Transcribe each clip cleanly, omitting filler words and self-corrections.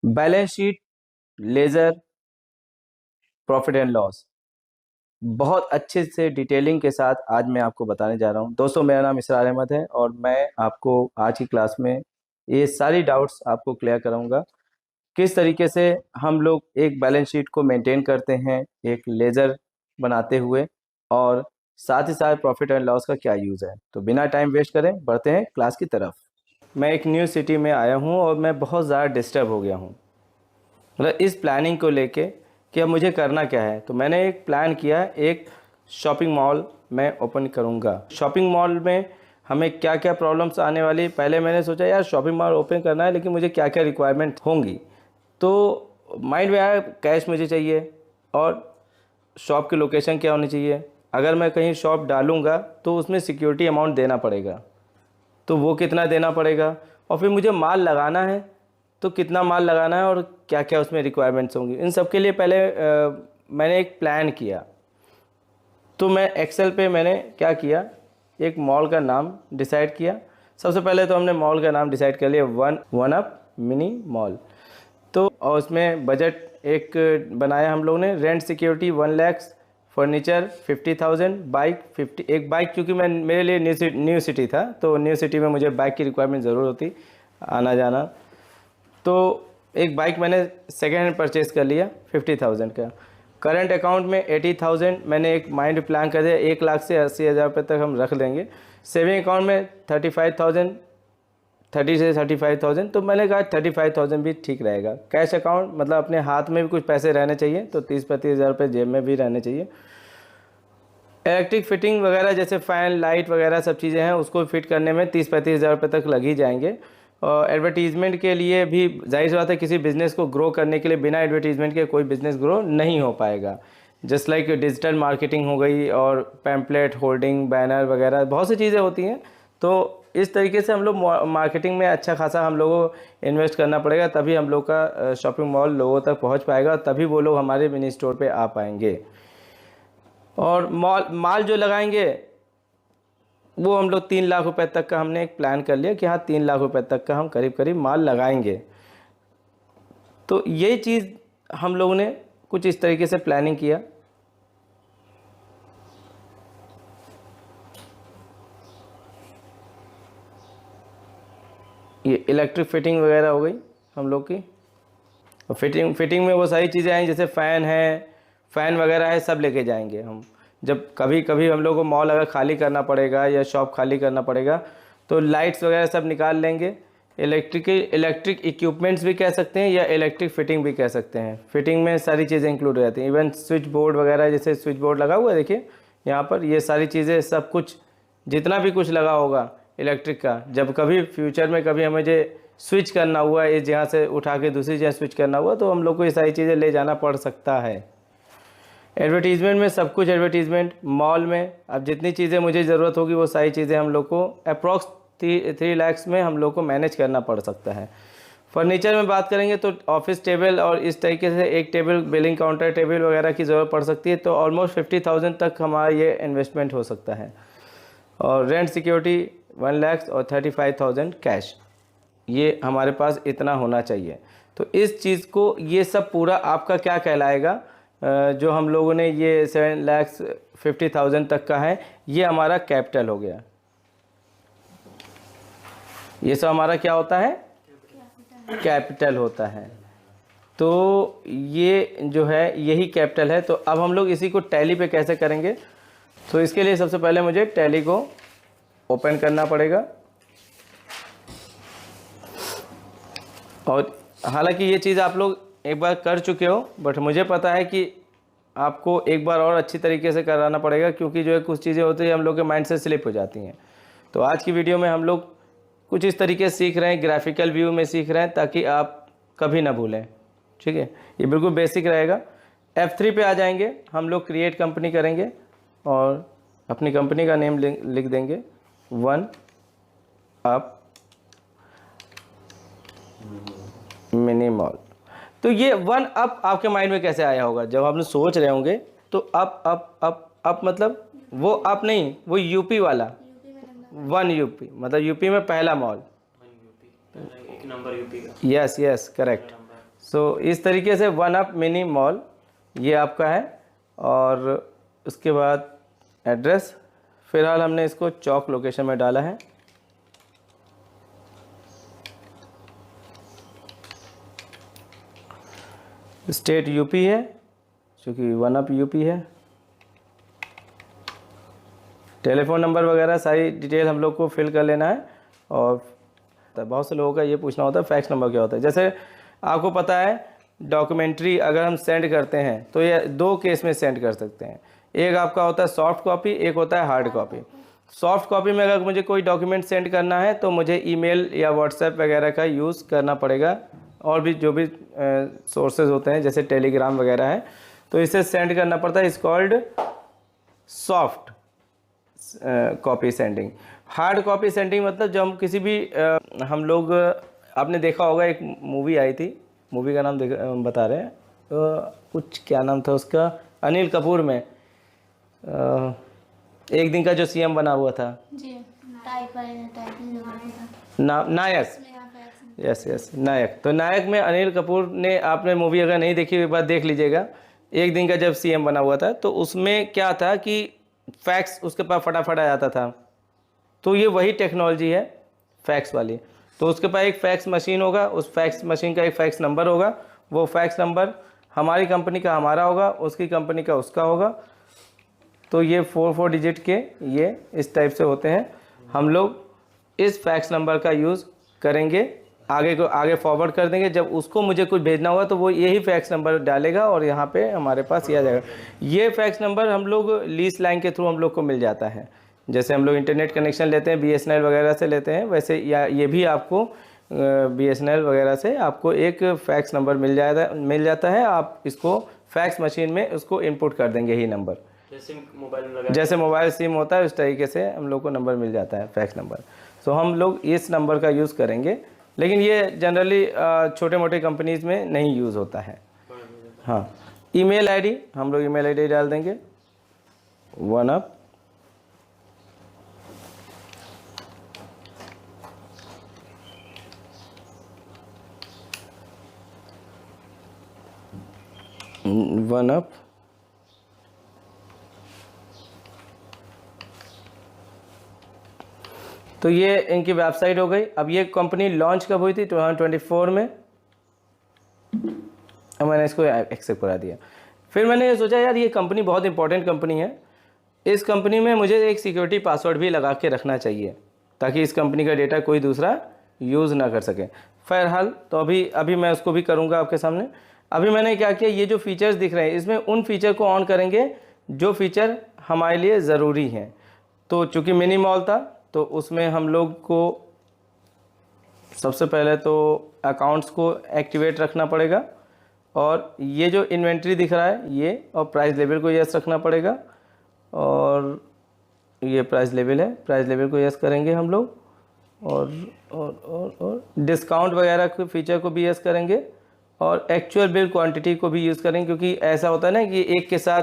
Balance sheet, ledger, profit and loss, बहुत अच्छे से डिटेलिंग के साथ आज मैं आपको बताने जा रहा हूं। दोस्तों, मेरा नाम इसरार अहमद है और मैं आपको आज की क्लास में ये सारी डाउट्स आपको क्लियर कराऊंगा। किस तरीके से हम लोग एक बैलेंस शीट को मेंटेन करते हैं एक लेजर बनाते हुए, और साथ ही साथ प्रॉफिट एंड लॉस का क्या यूज़ है। तो बिना टाइम वेस्ट करें बढ़ते हैं क्लास की तरफ। मैं एक न्यू सिटी में आया हूँ और मैं बहुत ज़्यादा डिस्टर्ब हो गया हूँ, मतलब इस प्लानिंग को लेके कि अब मुझे करना क्या है। तो मैंने एक प्लान किया, एक शॉपिंग मॉल मैं ओपन करूँगा। शॉपिंग मॉल में हमें क्या क्या प्रॉब्लम्स आने वाली, पहले मैंने सोचा यार शॉपिंग मॉल ओपन करना है लेकिन मुझे क्या क्या रिक्वायरमेंट होंगी। तो माइंड में आया कैश मुझे चाहिए और शॉप की लोकेशन क्या होनी चाहिए। अगर मैं कहीं शॉप डालूँगा तो उसमें सिक्योरिटी अमाउंट देना पड़ेगा, तो वो कितना देना पड़ेगा। और फिर मुझे माल लगाना है तो कितना माल लगाना है और क्या क्या उसमें रिक्वायरमेंट्स होंगी। इन सब के लिए पहले मैंने एक प्लान किया। तो मैं एक्सेल पे मैंने क्या किया, एक मॉल का नाम डिसाइड किया। सबसे पहले तो हमने मॉल का नाम डिसाइड कर लिया, वन अप मिनी मॉल। तो और उसमें बजट एक बनाया हम लोग ने, rent security 1 lakh, furniture 50,000, bike 50, एक बाइक, क्योंकि मैं मेरे लिए न्यू सिटी था तो न्यू सिटी में मुझे बाइक की रिक्वायरमेंट ज़रूर होती आना जाना। तो एक बाइक मैंने सेकेंड हैंड परचेज़ कर लिया 50,000 का। करंट अकाउंट में 80,000 मैंने एक माइंड प्लान कर दिया, 1 लाख से 80,000 रुपये तक हम रख लेंगे। सेविंग अकाउंट में 35,000, 30 से 35,000, तो मैंने कहा 35,000 भी ठीक रहेगा। कैश अकाउंट मतलब अपने हाथ में भी कुछ पैसे रहने चाहिए, तो 30-35 हज़ार रुपये जेब में भी रहने चाहिए। इलेक्ट्रिक फिटिंग वगैरह जैसे फ़ैन, लाइट वगैरह सब चीज़ें हैं, उसको फिट करने में 30-35 हज़ार रुपये तक लग ही जाएंगे। और एडवर्टीज़मेंट के लिए भी जाहिर सी बात है, किसी बिज़नेस को ग्रो करने के लिए बिना एडवर्टीज़मेंट के कोई बिज़नेस ग्रो नहीं हो पाएगा। जस्ट लाइक डिजिटल मार्केटिंग हो गई और पैम्पलेट, होर्डिंग, बैनर वगैरह बहुत सी चीज़ें होती हैं। तो इस तरीके से हम लोग मार्केटिंग में अच्छा खासा हम लोगों को इन्वेस्ट करना पड़ेगा, तभी हम लोग का शॉपिंग मॉल लोगों तक पहुंच पाएगा, तभी वो लोग हमारे मिनी स्टोर पे आ पाएंगे। और माल जो लगाएंगे वो हम लोग 3 लाख रुपए तक का हमने एक प्लान कर लिया कि हाँ 3 लाख रुपए तक का हम करीब करीब माल लगाएंगे। तो ये चीज़ हम लोगों ने कुछ इस तरीके से प्लानिंग किया। ये इलेक्ट्रिक फिटिंग वगैरह हो गई हम लोग की। और फिटिंग में वो सारी चीज़ें आई, जैसे फ़ैन है, फ़ैन वगैरह है, सब लेके जाएंगे हम। जब कभी कभी हम लोग को मॉल अगर खाली करना पड़ेगा या शॉप खाली करना पड़ेगा तो लाइट्स वगैरह सब निकाल लेंगे। इलेक्ट्रिक इक्विपमेंट्स भी कह सकते हैं या इलेक्ट्रिक फिटिंग भी कह सकते हैं। फिटिंग में सारी चीज़ें इंक्लूड हो जाती हैं, इवन स्विच बोर्ड वगैरह, जैसे स्विच बोर्ड लगा हुआ है देखिए यहाँ पर, ये सारी चीज़ें सब कुछ जितना भी कुछ लगा होगा इलेक्ट्रिक का, जब कभी फ्यूचर में कभी हमें जो स्विच करना हुआ, इस जगह से उठा के दूसरी जगह स्विच करना हुआ, तो हम लोग को ये सारी चीज़ें ले जाना पड़ सकता है। एडवर्टीज़मेंट में सब कुछ, एडवर्टीज़मेंट मॉल में अब जितनी चीज़ें मुझे ज़रूरत होगी वो सारी चीज़ें हम लोग को अप्रॉक्स 3 लाख में हम लोग को मैनेज करना पड़ सकता है। फर्नीचर में बात करेंगे तो ऑफिस टेबल और इस तरीके से एक टेबल, बिलिंग काउंटर टेबल वगैरह की ज़रूरत पड़ सकती है, तो ऑलमोस्ट 50,000 तक हमारा ये इन्वेस्टमेंट हो सकता है। और रेंट सिक्योरिटी 1 लाख और 35,000 कैश, ये हमारे पास इतना होना चाहिए। तो इस चीज़ को, ये सब पूरा आपका क्या कहलाएगा, जो हम लोगों ने ये 7,50,000 तक का है, ये हमारा कैपिटल हो गया। ये सब हमारा क्या होता है, कैपिटल होता है। तो ये जो है यही कैपिटल है। तो अब हम लोग इसी को टैली पे कैसे करेंगे, तो इसके लिए सबसे पहले मुझे टैली को ओपन करना पड़ेगा। और हालांकि ये चीज़ आप लोग एक बार कर चुके हो, बट मुझे पता है कि आपको एक बार और अच्छी तरीके से कराना पड़ेगा, क्योंकि जो है कुछ चीज़ें होती हैं हम लोग के माइंड से स्लिप हो जाती हैं। तो आज की वीडियो में हम लोग कुछ इस तरीके से सीख रहे हैं, ग्राफिकल व्यू में सीख रहे हैं, ताकि आप कभी ना भूलें। ठीक है, ये बिल्कुल बेसिक रहेगा। F3 पे आ जाएंगे, हम लोग क्रिएट कंपनी करेंगे और अपनी कंपनी का नेम लिख देंगे, वन अप मिनी मॉल। तो ये वन अप आपके माइंड में कैसे आया होगा, जब आप लोग सोच रहे होंगे तो अप अप अप अप मतलब वो अप नहीं, वो यूपी वाला, वन यूपी मतलब यूपी में पहला मॉल, एक नंबर यूपी का। Yes yes correct. सो इस तरीके से वन अप मिनी मॉल ये आपका है। और उसके बाद एड्रेस, फिलहाल हमने इसको चौक लोकेशन में डाला है। स्टेट यूपी है, क्योंकि वन अप यूपी है। टेलीफोन नंबर वगैरह सारी डिटेल हम लोग को फिल कर लेना है। और बहुत से लोगों का ये पूछना होता है फैक्स नंबर क्या होता है। जैसे आपको पता है डॉक्यूमेंट्री अगर हम सेंड करते हैं तो ये दो केस में सेंड कर सकते हैं। एक आपका होता है सॉफ्ट कॉपी, एक होता है हार्ड कॉपी। सॉफ्ट कॉपी में अगर मुझे कोई डॉक्यूमेंट सेंड करना है तो मुझे ईमेल या व्हाट्सएप वगैरह का यूज़ करना पड़ेगा, और भी जो भी सोर्सेज होते हैं जैसे टेलीग्राम वगैरह है, तो इसे सेंड करना पड़ता है। इस called soft copy sending. Hard copy sending मतलब जब हम किसी भी हम लोग, आपने देखा होगा एक मूवी आई थी, मूवी का नाम बता रहे हैं तो कुछ क्या नाम था उसका, अनिल कपूर में एक दिन का जो सीएम बना हुआ था जी, नायक। यस यस, नायक। तो नायक में अनिल कपूर ने, आपने मूवी अगर नहीं देखी एक बार देख लीजिएगा, एक दिन का जब सीएम बना हुआ था तो उसमें क्या था कि फैक्स उसके पास फटाफट आ जाता था। तो ये वही टेक्नोलॉजी है फैक्स वाली। तो उसके पास एक फैक्स मशीन होगा, उस फैक्स मशीन का एक फैक्स नंबर होगा, वो फैक्स नंबर हमारी कंपनी का हमारा होगा, उसकी कंपनी का उसका होगा। तो ये 4 डिजिट के ये इस टाइप से होते हैं। हम लोग इस फैक्स नंबर का यूज़ करेंगे, आगे फॉरवर्ड कर देंगे। जब उसको मुझे कुछ भेजना होगा तो वो यही फैक्स नंबर डालेगा और यहाँ पे हमारे पास ये आ जाएगा। ये फैक्स नंबर हम लोग लीज लाइन के थ्रू हम लोग को मिल जाता है। जैसे हम लोग इंटरनेट कनेक्शन लेते हैं बीएसएनएल वगैरह से लेते हैं, वैसे ये भी आपको बीएसएनएल वगैरह से आपको एक फैक्स नंबर मिल जाता है। आप इसको फैक्स मशीन में उसको इनपुट कर देंगे यही नंबर, जैसे मोबाइल सिम होता है उस तरीके से हम लोग को नंबर मिल जाता है फैक्स नंबर। सो हम लोग इस नंबर का यूज़ करेंगे, लेकिन ये जनरली छोटे मोटे कंपनीज में नहीं यूज़ होता है। हाँ, ईमेल आईडी हम लोग ईमेल आईडी डाल देंगे वन अप वन अप तो ये इनकी वेबसाइट हो गई। अब ये कंपनी लॉन्च कब हुई थी? 2024 में। अब मैंने इसको एक्सेप्ट करा दिया। फिर मैंने ये सोचा यार ये कंपनी बहुत इंपॉर्टेंट कंपनी है, इस कंपनी में मुझे एक सिक्योरिटी पासवर्ड भी लगा के रखना चाहिए ताकि इस कंपनी का डेटा कोई दूसरा यूज़ ना कर सके। फ़िलहाल तो अभी मैं उसको भी करूँगा आपके सामने। अभी मैंने क्या किया, ये जो फीचर्स दिख रहे हैं इसमें उन फीचर को ऑन करेंगे जो फीचर हमारे लिए ज़रूरी हैं। तो चूँकि मिनी मॉल था तो उसमें हम लोग को सबसे पहले तो अकाउंट्स को एक्टिवेट रखना पड़ेगा, और ये जो इन्वेंट्री दिख रहा है ये, और प्राइस लेवल को यस रखना पड़ेगा। और ये प्राइस लेवल है, प्राइस लेवल को यस करेंगे हम लोग। और डिस्काउंट वगैरह के फीचर को भी यस करेंगे, और एक्चुअल बिल क्वांटिटी को भी यूज़ करेंगे, क्योंकि ऐसा होता है ना कि एक के साथ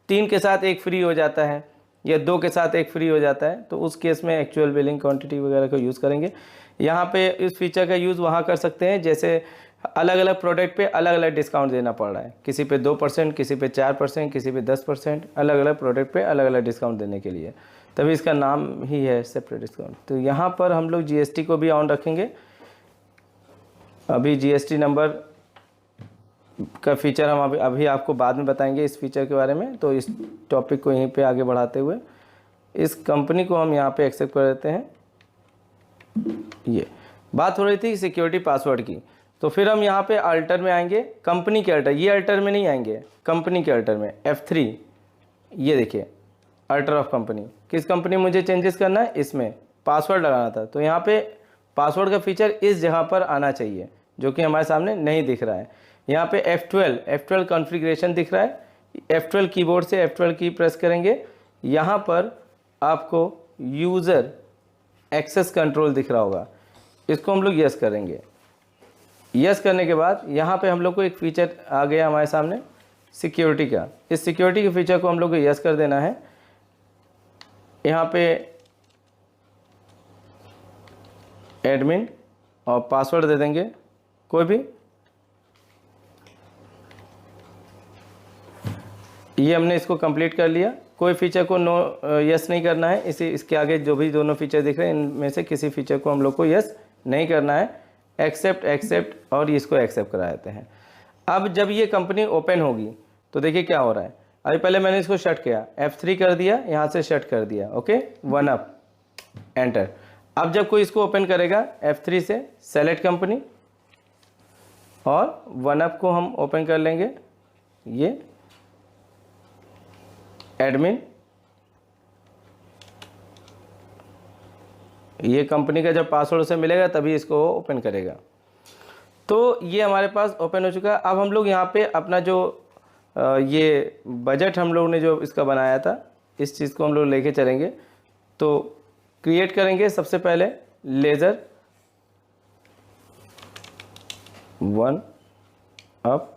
3 के साथ एक फ्री हो जाता है या 2 के साथ एक फ्री हो जाता है, तो उस केस में एक्चुअल बिलिंग क्वांटिटी वगैरह को यूज़ करेंगे। यहाँ पे इस फीचर का यूज़ वहाँ कर सकते हैं जैसे अलग अलग प्रोडक्ट पे अलग अलग डिस्काउंट देना पड़ रहा है, किसी पे 2%, किसी पे 4%, किसी पे 10%, अलग अलग प्रोडक्ट पे अलग अलग डिस्काउंट देने के लिए, तभी इसका नाम ही है सेपरेट डिस्काउंट। तो यहाँ पर हम लोग जीएसटी को भी ऑन रखेंगे। अभी जीएसटी नंबर का फीचर हम अभी आपको बाद में बताएंगे इस फीचर के बारे में। तो इस टॉपिक को यहीं पे आगे बढ़ाते हुए इस कंपनी को हम यहाँ पे एक्सेप्ट कर देते हैं। ये बात हो रही थी सिक्योरिटी पासवर्ड की, तो फिर हम यहाँ पे अल्टर में आएंगे, कंपनी के अल्टर, ये अल्टर में नहीं आएंगे, कंपनी के अल्टर में F3, ये देखिए अल्टर ऑफ कंपनी। किस कंपनी मुझे चेंजेस करना है, इसमें पासवर्ड लगाना था, तो यहाँ पे पासवर्ड का फीचर इस जगह पर आना चाहिए जो कि हमारे सामने नहीं दिख रहा है। यहाँ पे F12 कॉन्फ़िगरेशन दिख रहा है, F12 कीबोर्ड से F12 की प्रेस करेंगे। यहाँ पर आपको यूज़र एक्सेस कंट्रोल दिख रहा होगा, इसको हम लोग यस करेंगे। यस करने के बाद यहाँ पे हम लोग को एक फ़ीचर आ गया हमारे सामने सिक्योरिटी का। इस सिक्योरिटी के फीचर को हम लोग को यस कर देना है। यहाँ पे एडमिन और पासवर्ड दे देंगे कोई भी, ये हमने इसको कंप्लीट कर लिया। कोई फीचर को नो यस नहीं करना है, इसके आगे जो भी दोनों फीचर दिख रहे हैं इनमें से किसी फीचर को हम लोग को यस नहीं करना है। एक्सेप्ट एक्सेप्ट और इसको एक्सेप्ट करा देते हैं। अब जब ये कंपनी ओपन होगी तो देखिए क्या हो रहा है। अभी पहले मैंने इसको शट किया, F3 कर दिया, यहाँ से शट कर दिया, ओके, 1 अप, एंटर। अब जब कोई इसको ओपन करेगा F3 से सेलेक्ट कंपनी और 1 अप को हम ओपन कर लेंगे, ये एडमिन, ये कंपनी का जब पासवर्ड उसे मिलेगा तभी इसको ओपन करेगा। तो ये हमारे पास ओपन हो चुका है। अब हम लोग यहाँ पे अपना जो ये बजट हम लोग ने जो इसका बनाया था, इस चीज़ को हम लोग लेके चलेंगे। तो क्रिएट करेंगे सबसे पहले लेज़र 1 अप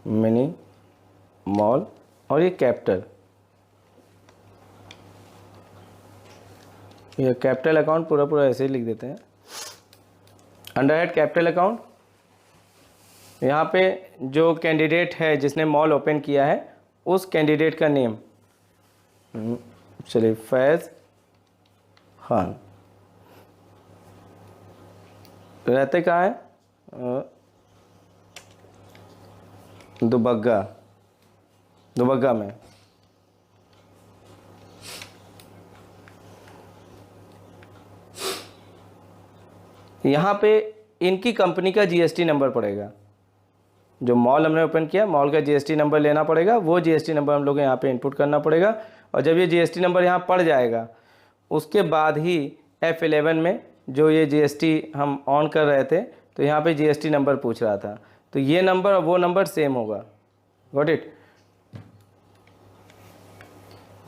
मिनी मॉल और ये कैपिटल, ये कैपिटल अकाउंट पूरा ऐसे ही लिख देते हैं। अंडर हेड कैपिटल अकाउंट, यहाँ पे जो कैंडिडेट है जिसने मॉल ओपन किया है उस कैंडिडेट का नेम, चलिए फैज़ खान, रहते कहाँ है, दुबग्गा में। यहाँ पे इनकी कंपनी का जीएसटी नंबर पड़ेगा। जो मॉल हमने ओपन किया, मॉल का जीएसटी नंबर लेना पड़ेगा, वो जीएसटी नंबर हम लोग यहाँ पे इनपुट करना पड़ेगा। और जब ये जीएसटी नंबर यहाँ पड़ जाएगा उसके बाद ही F11 में जो ये जीएसटी हम ऑन कर रहे थे तो यहाँ पे जीएसटी नंबर पूछ रहा था, तो ये नंबर और वो नंबर सेम होगा। Got it.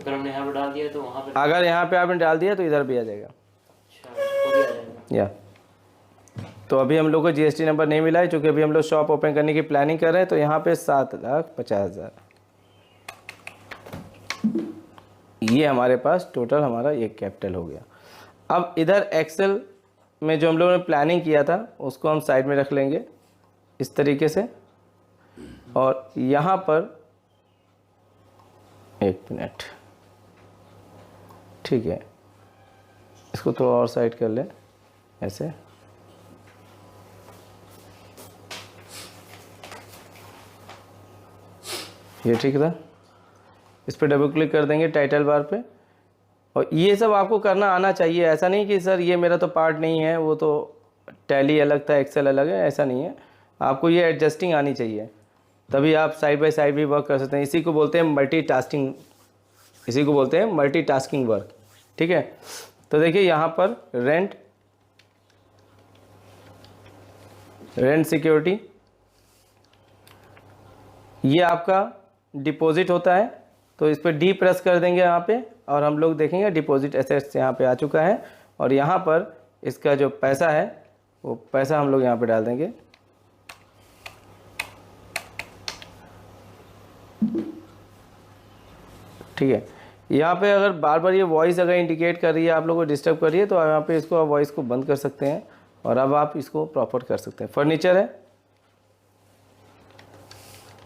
अगर हमने यहाँ पे डाल दिया तो वहाँ पे, अगर यहाँ पे आपने डाल दिया तो इधर भी आ जाएगा। अच्छा, खुद ही आ जाएगा। या तो अभी हम लोग को जीएसटी नंबर नहीं मिला है, क्योंकि अभी हम लोग शॉप ओपन करने की प्लानिंग कर रहे हैं। तो यहाँ पे 7,50,000 ये हमारे पास टोटल हमारा ये कैपिटल हो गया। अब इधर एक्सेल में जो हम लोगों ने प्लानिंग किया था उसको हम साइड में रख लेंगे इस तरीके से। और यहाँ पर 1 मिनट, ठीक है, इसको थोड़ा और साइड कर लें ऐसे। ये ठीक था। इस पर डबल क्लिक कर देंगे टाइटल बार पे। और ये सब आपको करना आना चाहिए, ऐसा नहीं कि सर ये मेरा तो पार्ट नहीं है, वो तो टैली अलग था एक्सेल अलग है, ऐसा नहीं है। आपको ये एडजस्टिंग आनी चाहिए, तभी आप साइड बाय साइड भी वर्क कर सकते हैं। इसी को बोलते हैं मल्टीटास्किंग, इसी को बोलते हैं मल्टीटास्किंग वर्क, ठीक है। तो देखिए यहाँ पर रेंट सिक्योरिटी, ये आपका डिपॉजिट होता है, तो इस पर डी प्रेस कर देंगे यहाँ पे और हम लोग देखेंगे डिपॉजिट एसेट्स यहाँ पे आ चुका है। और यहाँ पर इसका जो पैसा है वो पैसा हम लोग यहाँ पे डाल देंगे। ठीक है, यहाँ पे अगर बार बार ये वॉइस अगर इंडिकेट कर रही है, आप लोगों को डिस्टर्ब कर रही है, तो आप यहाँ पे इसको वॉइस को बंद कर सकते हैं और अब आप इसको प्रॉपर कर सकते हैं। फर्नीचर है,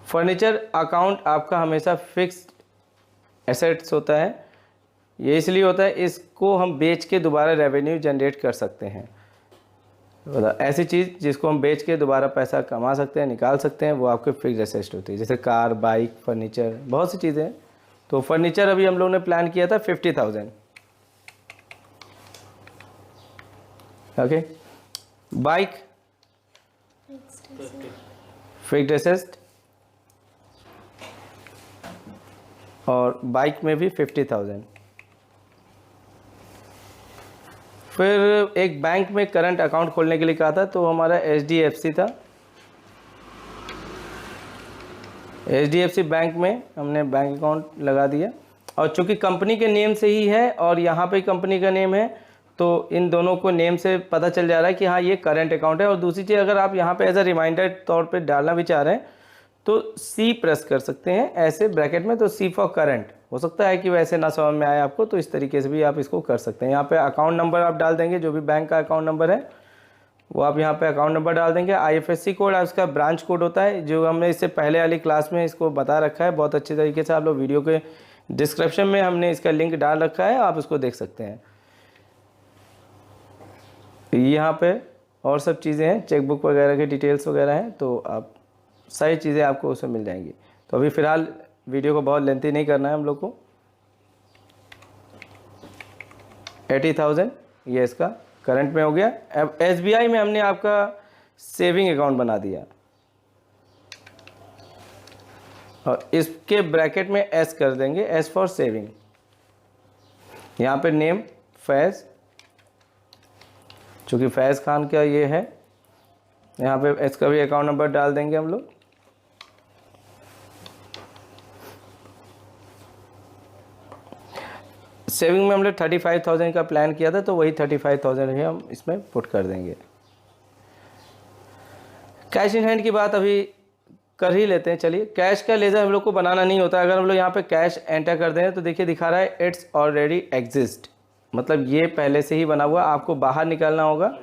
फर्नीचर अकाउंट आपका हमेशा फिक्स्ड एसेट्स होता है। ये इसलिए होता है, इसको हम बेच के दोबारा रेवेन्यू जनरेट कर सकते हैं। ऐसी चीज़ जिसको हम बेच के दोबारा पैसा कमा सकते हैं, निकाल सकते हैं, वो आपके फिक्स्ड एसेट्स होती है। जैसे कार, बाइक, फर्नीचर, बहुत सी चीज़ें हैं। तो फर्नीचर अभी हम लोगों ने प्लान किया था 50,000। ओके, बाइक फिक्स्ड एसेट और बाइक में भी 50,000। फिर एक बैंक में करंट अकाउंट खोलने के लिए कहा था, तो हमारा HDFC था। HDFC बैंक में हमने बैंक अकाउंट लगा दिया। और चूंकि कंपनी के नेम से ही है और यहाँ पे कंपनी का नेम है, तो इन दोनों को नेम से पता चल जा रहा है कि हाँ ये करंट अकाउंट है। और दूसरी चीज़, अगर आप यहाँ पे एज अ रिमाइंडर तौर पे डालना भी चाह रहे हैं तो C प्रेस कर सकते हैं ऐसे ब्रैकेट में, तो C फॉर करंट। हो सकता है कि वैसे ना समझ में आए आपको, तो इस तरीके से भी आप इसको कर सकते हैं। यहाँ पे अकाउंट नंबर आप डाल देंगे, जो भी बैंक का अकाउंट नंबर है, वो आप यहाँ पे अकाउंट नंबर डाल देंगे। IFSC कोड उसका ब्रांच कोड होता है, जो हमने इससे पहले वाली क्लास में इसको बता रखा है बहुत अच्छे तरीके से। आप लोग वीडियो के डिस्क्रिप्शन में हमने इसका लिंक डाल रखा है, आप उसको देख सकते हैं। यहाँ पे और सब चीज़ें हैं, चेकबुक वगैरह की डिटेल्स वगैरह हैं, तो आप सारी चीज़ें आपको उसमें मिल जाएंगी। तो अभी फ़िलहाल वीडियो को बहुत लेंथी नहीं करना है हम लोग को। 80,000 ये इसका करंट में हो गया। अब SBI में हमने आपका सेविंग अकाउंट बना दिया और इसके ब्रैकेट में S कर देंगे, S फॉर सेविंग। यहाँ पे नेम फैज़, चूँकि फैज़ खान का ये है, यहाँ पे इसका भी अकाउंट नंबर डाल देंगे हम लोग। सेविंग में हमने 35,000 का प्लान किया था, तो वही 35,000 ही हम इसमें पुट कर देंगे। कैश इन हैंड की बात अभी कर ही लेते हैं। चलिए, कैश का लेजर हम लोग को बनाना नहीं होता। अगर हम लोग यहाँ पे कैश एंटर कर दें तो देखिए दिखा रहा है इट्स ऑलरेडी एग्जिस्ट, मतलब ये पहले से ही बना हुआ। आपको बाहर निकलना होगा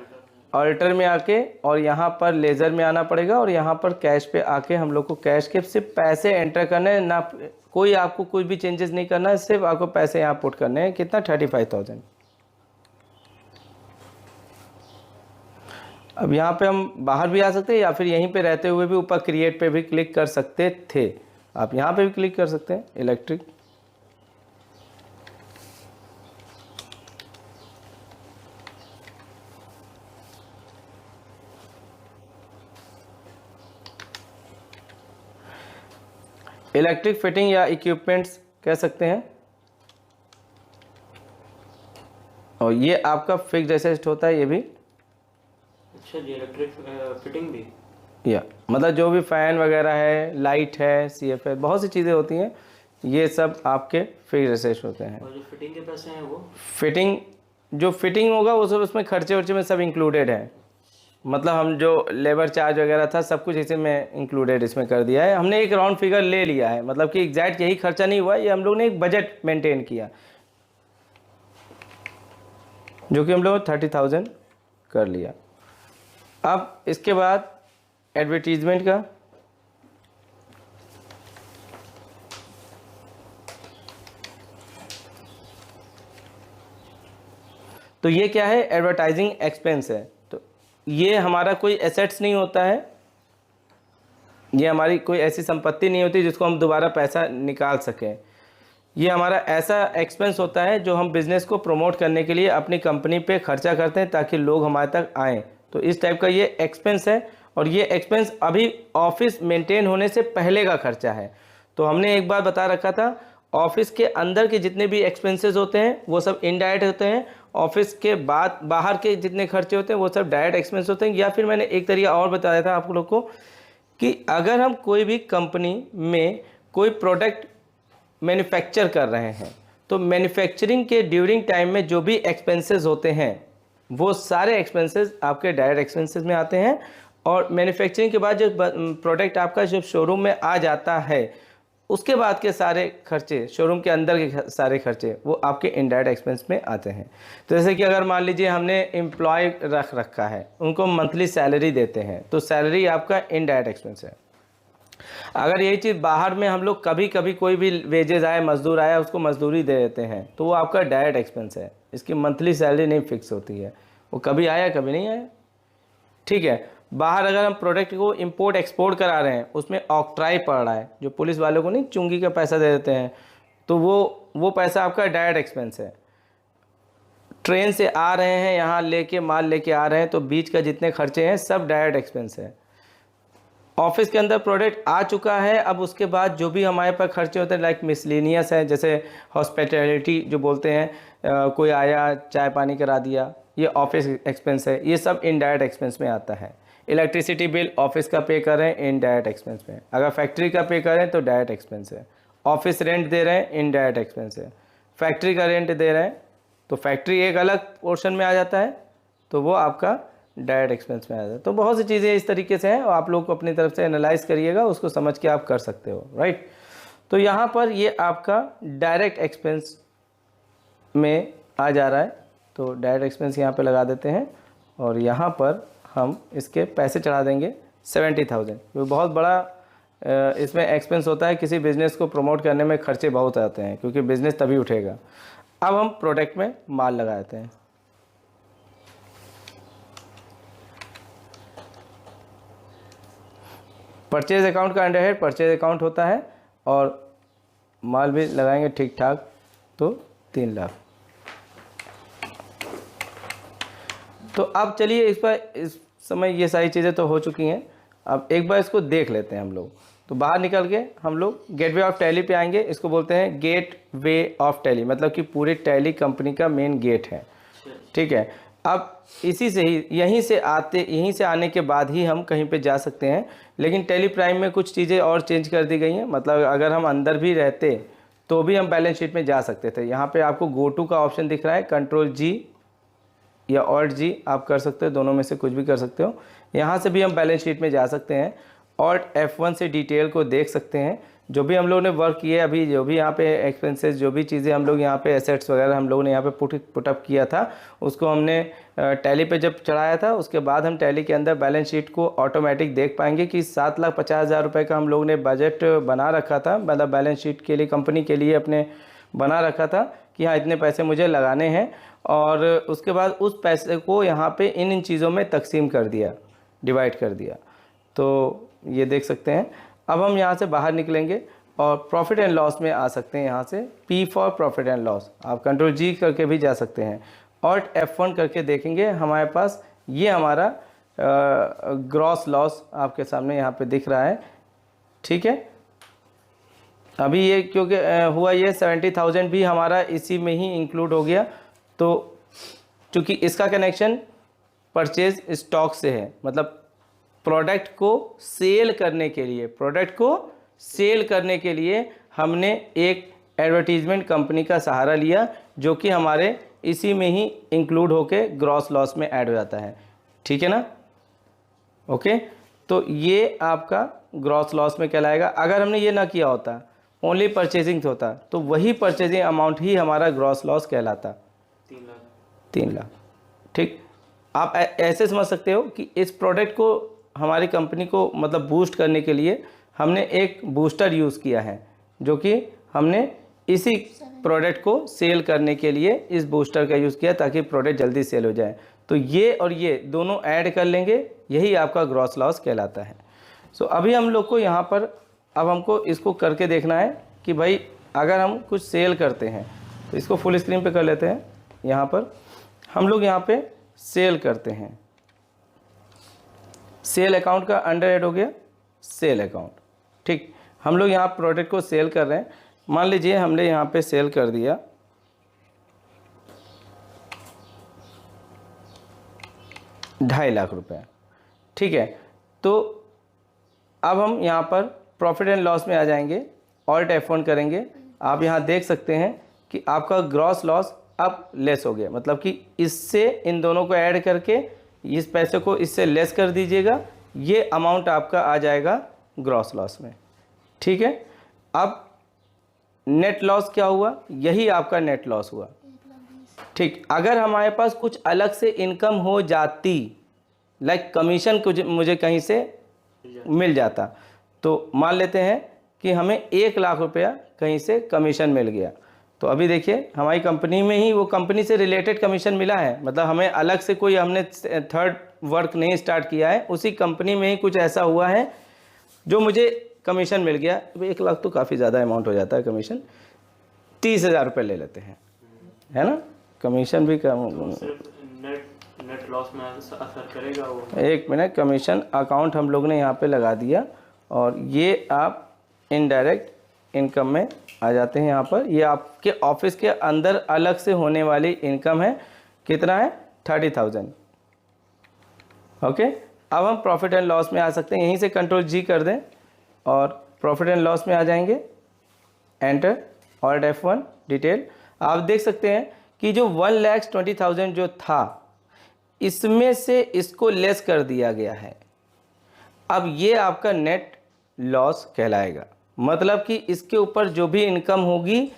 ऑल्टर में आके, और यहाँ पर लेज़र में आना पड़ेगा, और यहाँ पर कैश पे आके हम लोग को कैश के सिर्फ पैसे एंटर करने हैं, ना कोई आपको कोई भी चेंजेस नहीं करना है, सिर्फ आपको पैसे यहाँ पुट करने हैं। कितना? 35,000। अब यहाँ पे हम बाहर भी आ सकते हैं, या फिर यहीं पे रहते हुए भी ऊपर क्रिएट पे भी क्लिक कर सकते थे। आप यहाँ पे भी क्लिक कर सकते हैं, इलेक्ट्रिक। इलेक्ट्रिक फिटिंग या इक्विपमेंट्स कह सकते हैं। और ये आपका फिक्स्ड एसेट होता है, ये भी। अच्छा जी, इलेक्ट्रिक फिटिंग भी, या मतलब जो भी फ़ैन वगैरह है, लाइट है, CF है, बहुत सी चीज़ें होती हैं, ये सब आपके फिक्स्ड एसेट होते हैं। और जो फिटिंग के पैसे हैं वो फिटिंग, जो फिटिंग होगा वो सब उसमें खर्चे वर्चे में सब इंक्लूडेड है। मतलब हम जो लेबर चार्ज वगैरह था सब कुछ इसी में इंक्लूडेड इसमें कर दिया है। हमने एक राउंड फिगर ले लिया है, मतलब कि एग्जैक्ट यही खर्चा नहीं हुआ, ये हम लोग ने एक बजट मेंटेन किया, जो कि हम लोग 30,000 कर लिया। अब इसके बाद एडवर्टीजमेंट का, तो ये क्या है? एडवर्टाइजिंग एक्सपेंस है। तो ये हमारा कोई एसेट्स नहीं होता है, ये हमारी कोई ऐसी संपत्ति नहीं होती जिसको हम दोबारा पैसा निकाल सकें। ये हमारा ऐसा एक्सपेंस होता है जो हम बिज़नेस को प्रमोट करने के लिए अपनी कंपनी पे खर्चा करते हैं ताकि लोग हमारे तक आएँ। तो इस टाइप का ये एक्सपेंस है, और ये एक्सपेंस अभी ऑफिस मेंटेन होने से पहले का खर्चा है। तो हमने एक बार बता रखा था, ऑफिस के अंदर के जितने भी एक्सपेंसेस होते हैं वो सब इनडायरेक्ट होते हैं, ऑफिस के बाद बाहर के जितने खर्चे होते हैं वो सब डायरेक्ट एक्सपेंस होते हैं। या फिर मैंने एक तरीका और बताया था आप लोग को कि अगर हम कोई भी कंपनी में कोई प्रोडक्ट मैन्युफैक्चर कर रहे हैं, तो मैन्युफैक्चरिंग के ड्यूरिंग टाइम में जो भी एक्सपेंसेस होते हैं वो सारे एक्सपेंसेस आपके डायरेक्ट एक्सपेंसेस में आते हैं। और मैन्युफैक्चरिंग के बाद जो प्रोडक्ट आपका जब शोरूम में आ जाता है, उसके बाद के सारे खर्चे, शोरूम के अंदर के सारे खर्चे, वो आपके इनडायरेक्ट एक्सपेंस में आते हैं। तो जैसे कि अगर मान लीजिए हमने एम्प्लॉय रख रखा है, उनको मंथली सैलरी देते हैं, तो सैलरी आपका इनडायरेक्ट एक्सपेंस है। अगर यही चीज़ बाहर में हम लोग कभी कभी कोई भी वेजेस आए, मजदूर आया, उसको मजदूरी दे देते हैं, तो वो आपका डायरेक्ट एक्सपेंस है। इसकी मंथली सैलरी नहीं फिक्स होती है, वो कभी आया कभी नहीं आया, ठीक है। बाहर अगर हम प्रोडक्ट को इंपोर्ट एक्सपोर्ट करा रहे हैं, उसमें ऑक्ट्राई पड़ रहा है, जो पुलिस वालों को नहीं चुंगी का पैसा दे देते हैं, तो वो पैसा आपका डायरेक्ट एक्सपेंस है। ट्रेन से आ रहे हैं, यहाँ लेके माल लेके आ रहे हैं, तो बीच का जितने खर्चे हैं सब डायरेक्ट एक्सपेंस है। ऑफिस के अंदर प्रोडक्ट आ चुका है, अब उसके बाद जो भी हमारे पास खर्चे होते हैं लाइक मिसलेनियस है, जैसे हॉस्पिटैलिटी जो बोलते हैं, कोई आया चाय पानी करा दिया, ये ऑफिस एक्सपेंस है, ये सब इनडायरेक्ट एक्सपेंस में आता है। इलेक्ट्रिसिटी बिल ऑफिस का पे कर रहे हैं, इनडायरेक्ट एक्सपेंस में। अगर फैक्ट्री का पे कर रहे हैं तो डायरेक्ट एक्सपेंस है। ऑफिस रेंट दे रहे हैं, इनडायरेक्ट एक्सपेंस है। फैक्ट्री का रेंट दे रहे हैं तो फैक्ट्री एक अलग पोर्शन में आ जाता है, तो वो आपका डायरेक्ट एक्सपेंस में आ जाता है। तो बहुत सी चीज़ें इस तरीके से हैं, और आप लोग को अपनी तरफ से एनालाइज करिएगा, उसको समझ के आप कर सकते हो, राइट। तो यहाँ पर ये आपका डायरेक्ट एक्सपेंस में आ जा रहा है, तो डायरेक्ट एक्सपेंस यहाँ पे लगा देते हैं, और यहाँ पर हम इसके पैसे चढ़ा देंगे 70,000। वो बहुत बड़ा इसमें एक्सपेंस होता है, किसी बिज़नेस को प्रमोट करने में खर्चे बहुत आते हैं, क्योंकि बिज़नेस तभी उठेगा। अब हम प्रोडक्ट में माल लगा देते हैं। परचेज अकाउंट का अंडर हेड परचेज अकाउंट होता है, और माल भी लगाएंगे ठीक ठाक, तो 3 लाख। तो अब चलिए इस समय ये सारी चीज़ें तो हो चुकी हैं। अब एक बार इसको देख लेते हैं हम लोग। तो बाहर निकल के हम लोग गेटवे ऑफ टैली पे आएंगे। इसको बोलते हैं गेट वे ऑफ टैली, मतलब कि पूरे टैली कंपनी का मेन गेट है। ठीक है, अब इसी से ही यहीं से आने के बाद ही हम कहीं पे जा सकते हैं। लेकिन टैली प्राइम में कुछ चीज़ें और चेंज कर दी गई हैं, मतलब अगर हम अंदर भी रहते तो भी हम बैलेंस शीट में जा सकते थे। यहाँ पे आपको गो टू का ऑप्शन दिख रहा है, कंट्रोल जी या ऑल्ट जी आप कर सकते हो, दोनों में से कुछ भी कर सकते हो। यहाँ से भी हम बैलेंस शीट में जा सकते हैं। ऑल्ट F1 से डिटेल को देख सकते हैं, जो भी हम लोगों ने वर्क किए अभी, जो भी यहाँ पे एक्सपेंसेस, जो भी चीज़ें हम लोग यहाँ पे एसेट्स वगैरह हम लोगों ने यहाँ पे पुटअप किया था, उसको हमने टैली पे जब चढ़ाया था, उसके बाद हम टैली के अंदर बैलेंस शीट को ऑटोमेटिक देख पाएंगे कि 7,50,000 रुपये का हम लोगों ने बजट बना रखा था, मतलब बैलेंस शीट के लिए कंपनी के लिए अपने बना रखा था कि हाँ इतने पैसे मुझे लगाने हैं। और उसके बाद उस पैसे को यहाँ पे इन चीज़ों में तकसीम कर दिया, डिवाइड कर दिया। तो ये देख सकते हैं। अब हम यहाँ से बाहर निकलेंगे और प्रॉफिट एंड लॉस में आ सकते हैं। यहाँ से P for profit and loss, आप कंट्रोल जी करके भी जा सकते हैं। ऑल्ट F1 करके देखेंगे, हमारे पास ये हमारा ग्रॉस लॉस आपके सामने यहाँ पे दिख रहा है। ठीक है, अभी ये क्योंकि हुआ ये 70,000 भी हमारा इसी में ही इंक्लूड हो गया। तो चूँकि इसका कनेक्शन परचेज स्टॉक से है, मतलब प्रोडक्ट को सेल करने के लिए हमने एक एडवर्टीजमेंट कंपनी का सहारा लिया, जो कि हमारे इसी में ही इंक्लूड होके ग्रॉस लॉस में ऐड हो जाता है। ठीक है ना, ओके। तो ये आपका ग्रॉस लॉस में कहलाएगा। अगर हमने ये ना किया होता, ओनली परचेजिंग होता, तो वही परचेजिंग अमाउंट ही हमारा ग्रॉस लॉस कहलाता, 3 लाख। ठीक, आप ऐसे समझ सकते हो कि इस प्रोडक्ट को हमारी कंपनी को मतलब बूस्ट करने के लिए हमने एक बूस्टर यूज़ किया है, जो कि हमने इसी प्रोडक्ट को सेल करने के लिए इस बूस्टर का यूज़ किया, ताकि प्रोडक्ट जल्दी सेल हो जाए। तो ये और ये दोनों ऐड कर लेंगे, यही आपका ग्रॉस लॉस कहलाता है। सो अभी हम लोग को यहाँ पर अब हमको इसको करके देखना है कि भाई अगर हम कुछ सेल करते हैं, तो इसको फुल स्क्रीन पे कर लेते हैं। यहाँ पर हम लोग यहाँ पे सेल करते हैं, सेल अकाउंट का अंडर हेड हो गया सेल अकाउंट। ठीक, हम लोग यहाँ प्रोडक्ट को सेल कर रहे हैं। मान लीजिए हमने यहाँ पे सेल कर दिया 2.5 लाख रुपए। ठीक है, तो अब हम यहाँ पर प्रॉफिट एंड लॉस में आ जाएंगे, ऑल्ट F1 करेंगे। आप यहाँ देख सकते हैं कि आपका ग्रॉस लॉस अब लेस हो गया, मतलब कि इससे इन दोनों को ऐड करके इस पैसे को इससे लेस कर दीजिएगा, ये अमाउंट आपका आ जाएगा ग्रॉस लॉस में। ठीक है, अब नेट लॉस क्या हुआ, यही आपका नेट लॉस हुआ। ठीक, अगर हमारे पास कुछ अलग से इनकम हो जाती, लाइक कमीशन कुछ मुझे कहीं से मिल जाता, तो मान लेते हैं कि हमें 1 लाख रुपया कहीं से कमीशन मिल गया, तो अभी देखिए हमारी कंपनी में ही वो कंपनी से रिलेटेड कमीशन मिला है, मतलब हमें अलग से कोई हमने थर्ड वर्क नहीं स्टार्ट किया है, उसी कंपनी में ही कुछ ऐसा हुआ है जो मुझे कमीशन मिल गया। 1 लाख तो काफ़ी ज़्यादा अमाउंट हो जाता है कमीशन, 30,000 रुपये ले लेते हैं, है ना, कमीशन भी कम। नेट लॉस में असर करेगा वो। 1 मिनट, कमीशन अकाउंट हम लोग ने यहाँ पे लगा दिया, और ये आप इनडायरेक्ट इनकम में आ जाते हैं। यहाँ पर ये आपके ऑफिस के अंदर अलग से होने वाली इनकम है, कितना है 30,000। ओके, अब हम प्रॉफिट एंड लॉस में आ सकते हैं, यहीं से कंट्रोल जी कर दें और प्रॉफिट एंड लॉस में आ जाएंगे, एंटर, ऑल्ट F1 डिटेल। आप देख सकते हैं कि जो 1,20,000 जो था, इसमें से इसको लेस कर दिया गया है। अब ये आपका नेट लॉस कहलाएगा, मतलब कि इसके ऊपर जो भी इनकम होगी,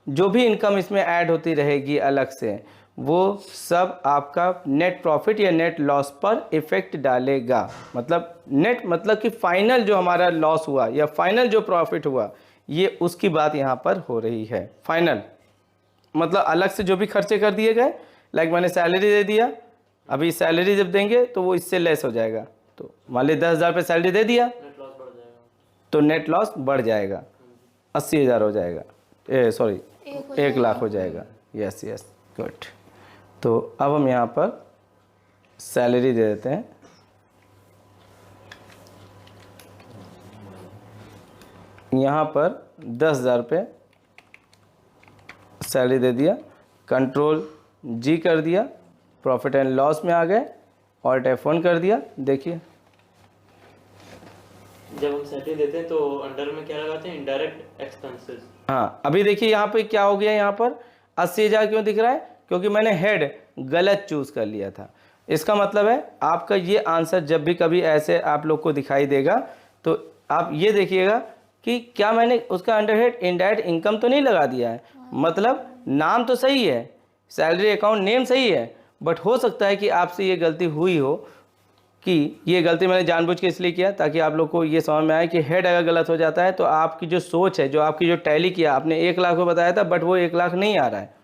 जो भी इनकम इसमें ऐड होती रहेगी अलग से, वो सब आपका नेट प्रॉफिट या नेट लॉस पर इफेक्ट डालेगा। मतलब नेट मतलब कि फाइनल जो हमारा लॉस हुआ या फाइनल जो प्रॉफिट हुआ, ये उसकी बात यहाँ पर हो रही है। फाइनल मतलब अलग से जो भी खर्चे कर दिए गए, लाइक मैंने सैलरी दे दिया, अभी सैलरी जब देंगे तो वो इससे लेस हो जाएगा। तो मान ली 10,000 पे सैलरी दे दिया नेट लॉस बढ़ जाएगा। तो नेट लॉस बढ़ जाएगा, 80,000 हो जाएगा, सॉरी 1,00,000 हो जाएगा। Yes yes good. तो अब हम यहाँ पर सैलरी दे देते हैं। यहाँ पर 10,000 रुपये सैलरी दे दिया, कंट्रोल जी कर दिया, प्रॉफिट एंड लॉस में आ गए, ऑल्ट F1 कर दिया। देखिए जब हम सैलरी देते हैं तो अंडर में क्या लगाते हैं, इनडायरेक्ट एक्सपेंसेस। हाँ, अभी देखिए यहाँ पे क्या हो गया, यहाँ पर 80,000 क्यों दिख रहा है? क्योंकि मैंने हेड गलत चूज कर लिया था। इसका मतलब है आपका ये आंसर जब भी कभी ऐसे आप लोग को दिखाई देगा तो आप ये देखिएगा कि क्या मैंने उसका अंडर हेड इनडायरेक्ट इनकम तो नहीं लगा दिया है। मतलब नाम तो सही है, सैलरी अकाउंट नेम सही है, बट हो सकता है कि आपसे ये गलती हुई हो कि ये गलती मैंने जानबूझ के इसलिए किया ताकि आप लोग को ये समझ में आए कि हेड अगर गलत हो जाता है तो आपकी जो सोच है, जो आपकी जो टैली किया, आपने 1,00,000 को बताया था बट वो 1,00,000 नहीं आ रहा है।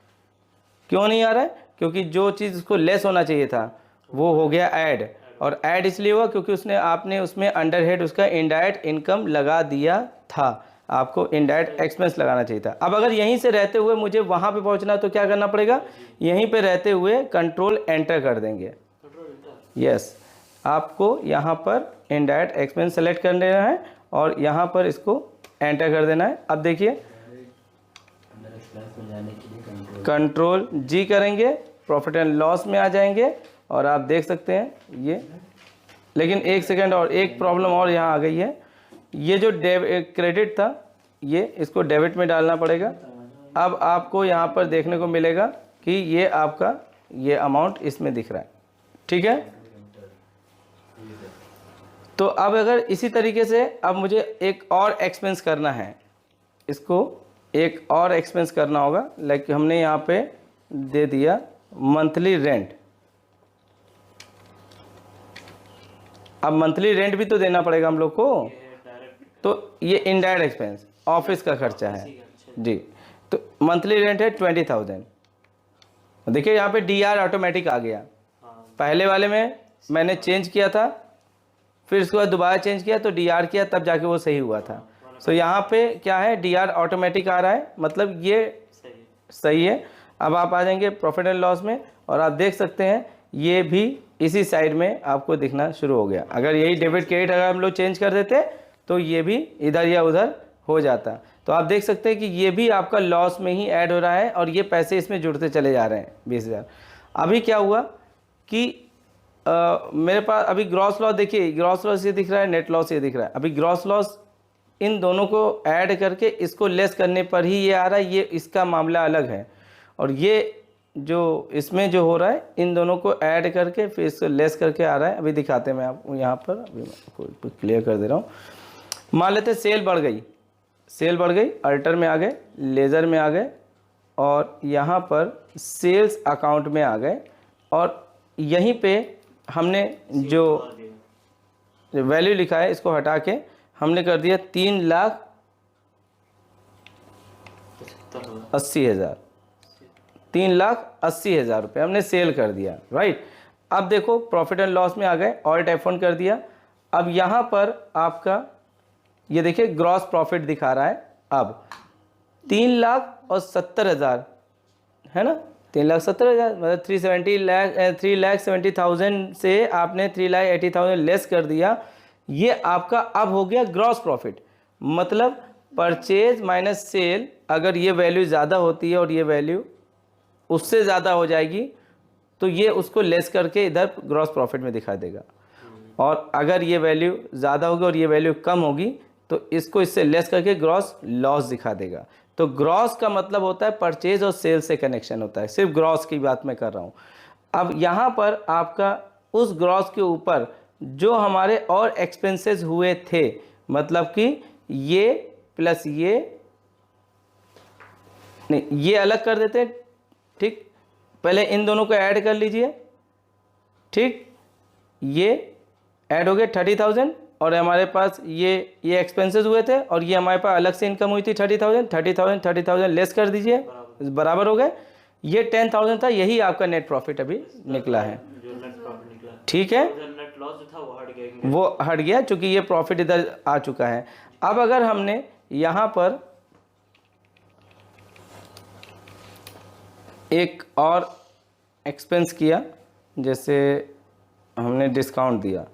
क्यों नहीं आ रहा है? क्योंकि जो चीज़ उसको लेस होना चाहिए था वो हो गया ऐड, और ऐड इसलिए हुआ क्योंकि आपने उसमें अंडर हेड उसका इनडायरेक्ट इनकम लगा दिया था। आपको इनडायरेक्ट एक्सपेंस लगाना चाहिए था। अब अगर यहीं से रहते हुए मुझे वहाँ पे पहुँचना तो क्या करना पड़ेगा? यहीं पे रहते हुए कंट्रोल एंटर कर देंगे। यस, आपको यहाँ पर इनडायरेक्ट एक्सपेंस सेलेक्ट कर लेना है और यहाँ पर इसको एंटर कर देना है। अब देखिए कंट्रोल जी करेंगे, प्रॉफिट एंड लॉस में आ जाएंगे और आप देख सकते हैं ये। लेकिन एक सेकंड, और एक प्रॉब्लम और यहाँ आ गई है। ये जो क्रेडिट था ये इसको डेबिट में डालना पड़ेगा। अब आपको यहाँ पर देखने को मिलेगा कि ये आपका ये अमाउंट इसमें दिख रहा है, ठीक है। तो अब अगर इसी तरीके से अब मुझे एक और एक्सपेंस करना है, इसको एक और एक्सपेंस करना होगा। लाइक हमने यहाँ पे दे दिया मंथली रेंट। अब मंथली रेंट भी तो देना पड़ेगा हम लोग को, तो ये इनडायरेक्ट एक्सपेंस ऑफिस का खर्चा है जी। तो मंथली रेंट है 20,000। देखिए यहाँ पे DR ऑटोमेटिक आ गया। पहले वाले में मैंने चेंज किया था, फिर उसके बाद दोबारा चेंज किया तो DR किया, तब जाके वो सही हुआ था। तो यहाँ पे क्या है, DR ऑटोमेटिक आ रहा है, मतलब ये सही है। अब आप आ जाएंगे प्रॉफिट एंड लॉस में और आप देख सकते हैं ये भी इसी साइड में आपको दिखना शुरू हो गया। अगर यही डेबिट क्रेडिट अगर हम लोग चेंज कर देते तो ये भी इधर या उधर हो जाता। तो आप देख सकते हैं कि ये भी आपका लॉस में ही ऐड हो रहा है और ये पैसे इसमें जुड़ते चले जा रहे हैं 20,000। अभी क्या हुआ कि मेरे पास अभी ग्रॉस लॉस, देखिए ग्रॉस लॉस ये दिख रहा है, नेट लॉस ये दिख रहा है। अभी ग्रॉस लॉस इन दोनों को ऐड करके इसको लेस करने पर ही ये आ रहा है, ये इसका मामला अलग है। और ये जो इसमें जो हो रहा है इन दोनों को ऐड करके फिर इसको लेस करके आ रहा है। अभी दिखाते हैं मैं आपको यहाँ पर, अभी मैं आपको क्लियर कर दे रहा हूँ। मान लेते सेल बढ़ गई, सेल बढ़ गई, अल्टर में आ गए, लेज़र में आ गए और यहाँ पर सेल्स अकाउंट में आ गए और यहीं पे हमने जो वैल्यू लिखा है इसको हटा के हमने कर दिया 3,80,000। 3,80,000 रुपये हमने सेल कर दिया, राइट। अब देखो प्रॉफिट एंड लॉस में आ गए, ऑल्ट F1 कर दिया। अब यहाँ पर आपका ये देखिए ग्रॉस प्रॉफिट दिखा रहा है अब 3,70,000 है ना, 3,70,000 मतलब 3,70,000 से आपने 3,80,000 लेस कर दिया। ये आपका अब हो गया ग्रॉस प्रॉफिट। मतलब परचेज माइनस सेल, अगर ये वैल्यू ज़्यादा होती है और ये वैल्यू उससे ज़्यादा हो जाएगी तो ये उसको लेस करके इधर ग्रॉस प्रॉफिट में दिखा देगा। और अगर ये वैल्यू ज़्यादा होगी और ये वैल्यू कम होगी तो इसको इससे लेस करके ग्रॉस लॉस दिखा देगा। तो ग्रॉस का मतलब होता है परचेज और सेल से कनेक्शन होता है, सिर्फ ग्रॉस की बात मैं कर रहा हूँ। अब यहाँ पर आपका उस ग्रॉस के ऊपर जो हमारे और एक्सपेंसेस हुए थे, मतलब कि ये प्लस ये नहीं, ये अलग कर देते हैं, ठीक। पहले इन दोनों को ऐड कर लीजिए, ठीक, ये ऐड हो गए 30,000 और हमारे पास ये एक्सपेंसेस हुए थे और ये हमारे पास अलग से इनकम हुई थी 30,000 लेस कर दीजिए, बराबर हो गए। ये 10,000 था, यही आपका नेट प्रॉफिट अभी निकला है, जो नेट प्रॉफिट निकला, ठीक है। नेट लॉस जो था वो हट गया, वो हट गया क्योंकि ये प्रॉफिट इधर आ चुका है। अब अगर हमने यहाँ पर एक और एक्सपेंस किया, जैसे हमने डिस्काउंट दिया,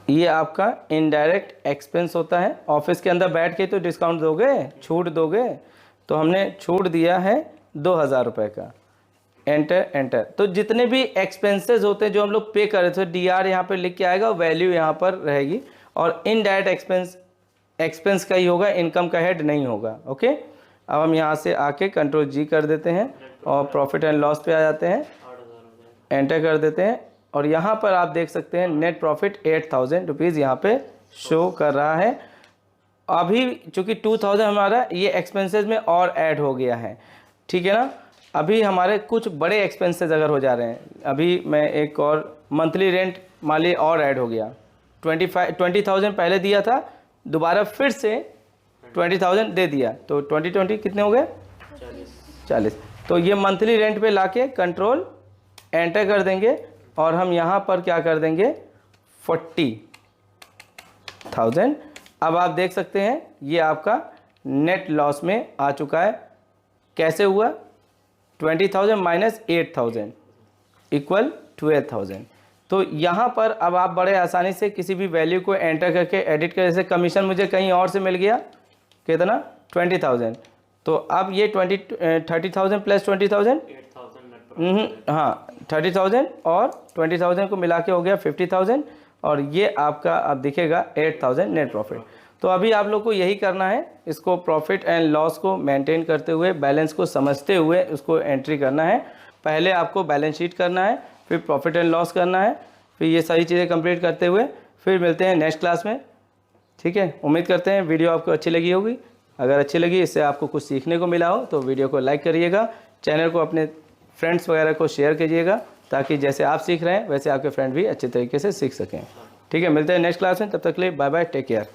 ये आपका इनडायरेक्ट एक्सपेंस होता है। ऑफिस के अंदर बैठ के तो डिस्काउंट दोगे, छूट दोगे, तो हमने छूट दिया है 2,000 रुपये का, एंटर एंटर। तो जितने भी एक्सपेंसेस होते हैं जो हम लोग पे कर रहे थे, DR यहाँ पर लिख के आएगा, वैल्यू यहाँ पर रहेगी और इनडायरेक्ट एक्सपेंस का ही होगा, इनकम का हेड नहीं होगा। ओके, अब हम यहाँ से आके कंट्रोल G कर देते हैं और प्रॉफिट एंड लॉस पे आ जाते हैं, 8,000 हो जाए, एंटर कर देते हैं और यहाँ पर आप देख सकते हैं नेट प्रॉफिट 8,000 रुपीज़ यहाँ पे शो कर रहा है। अभी चूँकि 2,000 हमारा ये एक्सपेंसेस में और ऐड हो गया है, ठीक है ना। अभी हमारे कुछ बड़े एक्सपेंसेस अगर हो जा रहे हैं, अभी मैं एक और मंथली रेंट मान लीजिए और ऐड हो गया, 20,000 पहले दिया था, दोबारा फिर से 20,000 दे दिया, तो 20 कितने हो गए, 40। तो ये मंथली रेंट पे लाके कंट्रोल एंटर कर देंगे और हम यहाँ पर क्या कर देंगे 40,000। अब आप देख सकते हैं ये आपका नेट लॉस में आ चुका है। कैसे हुआ, 20,000 माइनस 8,000 इक्वल 12,000। तो यहाँ पर अब आप बड़े आसानी से किसी भी वैल्यू को एंटर करके एडिट कर, जैसे कमीशन मुझे कहीं और से मिल गया, कितना 20,000, तो अब ये 30,000 प्लस 20,000, 8,000 नेट प्रॉफिट, हाँ 30,000 और 20,000 को मिला के हो गया 50,000 और ये आपका अब दिखेगा 8,000 नेट प्रॉफिट। तो अभी आप लोग को यही करना है, इसको प्रॉफिट एंड लॉस को मेंटेन करते हुए, बैलेंस को समझते हुए उसको एंट्री करना है। पहले आपको बैलेंस शीट करना है, फिर प्रॉफिट एंड लॉस करना है, फिर ये सारी चीज़ें कंप्लीट करते हुए फिर मिलते हैं नेक्स्ट क्लास में, ठीक है। उम्मीद करते हैं वीडियो आपको अच्छी लगी होगी। अगर अच्छी लगी, इससे आपको कुछ सीखने को मिला हो तो वीडियो को लाइक करिएगा, चैनल को अपने फ्रेंड्स वगैरह को शेयर कीजिएगा, ताकि जैसे आप सीख रहे हैं वैसे आपके फ्रेंड भी अच्छे तरीके से सीख सकें, ठीक है। मिलते हैं नेक्स्ट क्लास में, तब तक के लिए बाय बाय, टेक केयर।